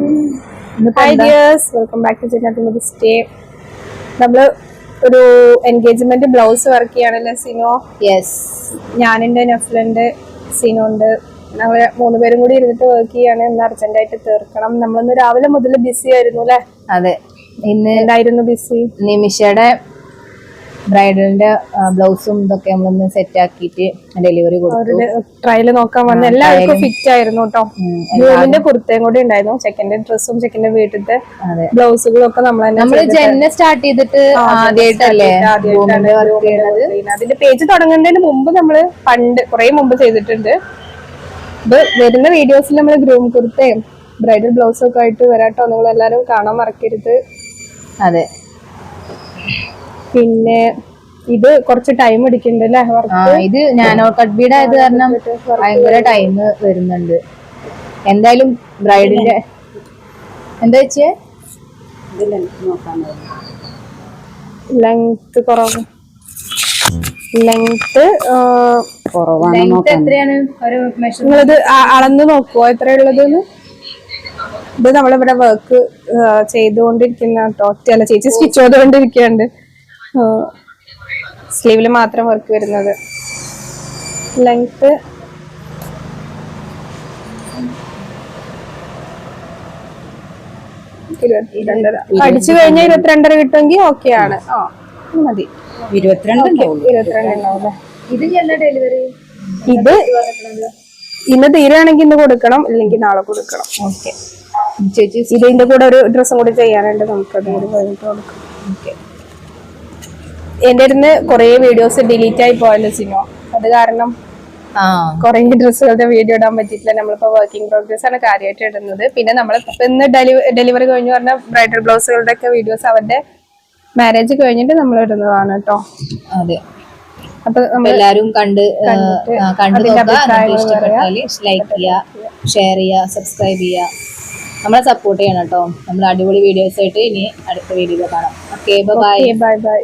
Hi dears, welcome back to Jannathimadi Stay. നമ്മള് ഒരു engagement blouse work ചെയ്യാണല്ലോ സിനോ. Yes, ഞാനുണ്ട്, നഫ്ലുണ്ട്, സിനോ ഉണ്ട്. ഞങ്ങള് 3 പേരും കൂടി ഇരുന്നിട്ട് വർക്ക് ചെയ്യാണ്. ഇന്ന് അർജന്റായിട്ട് തീർക്കണം. നമ്മളിന്ന് രാവിലെ മുതൽ ബിസി ആയിരുന്നു അല്ലെ? അതെ. ഇന്ന് എന്തായിരുന്നു ബിസി? നിമിഷയുടെ ബ്രൈഡലിന്റെ ബ്ലൗസും ഇതൊക്കെ നമ്മളൊന്ന് സെറ്റ് ആക്കിയിട്ട് ഡെലിവറി കൊടുത്തു. ട്രയൽ നോക്കാൻ വന്ന എല്ലാവർക്കും ഫിറ്റ് ആയിരുന്നു കേട്ടോ. ഗ്രൂമിന്റെ കുർത്തയും കൂടി ഉണ്ടായിരുന്നു. ചെക്കന്റെ ഡ്രസ്സും ചെക്കന്റെ വീട്ടിലത്തെ ബ്ലൗസുകളും ഒക്കെ നമ്മള് ജെന്നെ സ്റ്റാർട്ട് ചെയ്തിട്ട് ആദ്യമായിട്ടല്ലേ അതിന്റെ പേജ് തുടങ്ങുന്നതിന് മുമ്പ് നമ്മള് കുറെ മുമ്പ് ചെയ്തിട്ടുണ്ട്. ഇത് വരുന്ന വീഡിയോസിൽ നമ്മള് ഗ്രൂം കുർത്തയും ബ്രൈഡൽ ബ്ലൗസും ഒക്കെ ആയിട്ട് വരാട്ടോ. നിങ്ങൾ എല്ലാരും കാണാൻ മറക്കരുത്. അതെ. പിന്നെ ഇത് കുറച്ച് ടൈം എടുക്കുന്നുണ്ട് അല്ലേ? ഇത് നാനോ കട്ട് ബീഡ് ആയത് കാരണം ഭയങ്കര ടൈം വരുന്നുണ്ട്. എന്തായാലും ബ്രൈഡിന്റെ എന്താ വെച്ചേ ലെങ്ത് കുറവ്. ലെങ്ത് എത്രയാണ് ഒരു നിങ്ങളിത് അളന്ന് നോക്കുവോ എത്രയുള്ളത്? ഇത് നമ്മളിവിടെ വർക്ക് ചെയ്തുകൊണ്ടിരിക്കുന്ന കേട്ടോ. ചില ചേച്ചി സ്റ്റിച്ച് ചെയ്തുകൊണ്ടിരിക്കുന്നുണ്ട്. സ്ലീവില് മാത്രം വർക്ക് വരുന്നത്. ലെങ്ത് അടിച്ചു കഴിഞ്ഞാൽ 22.5 കിട്ടുമെങ്കിൽ ഓക്കെ ആണ്. മതി. 22 ഉണ്ടാവും. ഇത് ഡെലിവറി ഇത് ഇന്ന് തീരാണെങ്കിൽ ഇന്ന് കൊടുക്കണം, ഇല്ലെങ്കിൽ നാളെ കൊടുക്കണം. ഓക്കെ ചേച്ചി. ഇതിന്റെ കൂടെ ഒരു ഡ്രസ്സും കൂടി ചെയ്യാനുണ്ട്. നമുക്ക് അതും കൂടി കഴിഞ്ഞിട്ട് കൊടുക്കാം. ഓക്കെ. എന്റെ അടുത്ത് കുറെ വീഡിയോസ് ഡിലീറ്റ് ആയി പോയല്ലോ സിനോ. അത് കാരണം കുറെ ഡ്രസ്സുകളുടെ വീഡിയോ ഇടാൻ പറ്റിയിട്ടില്ല. നമ്മളിപ്പോ വർക്കിംഗ് പ്രോഗ്രസ് ആണ് കാര്യമായിട്ട് ഇടുന്നത്. പിന്നെ നമ്മൾ ഇന്ന് ഡെലിവറി കഴിഞ്ഞു പറഞ്ഞ ബ്രൈഡൽ ബ്ലൗസുകളുടെ ഒക്കെ വീഡിയോസ് അവരുടെ മാരേജ് കഴിഞ്ഞിട്ട് നമ്മൾ ഇടുന്നതാണ് കേട്ടോ. അതെ. അപ്പൊ എല്ലാരും കണ്ട് ഇഷ്ടപ്പെട്ടാല് ലൈക്ക് ചെയ്യുക, ഷെയർ ചെയ്യുക, സബ്സ്ക്രൈബ് ചെയ്യുക, നമ്മളെ സപ്പോർട്ട് ചെയ്യണം കേട്ടോ. നമ്മൾ അടിപൊളി വീഡിയോസ് ആയിട്ട് ഇനി അടുത്ത വീഡിയോയിൽ കാണാം. Okay, bye bye.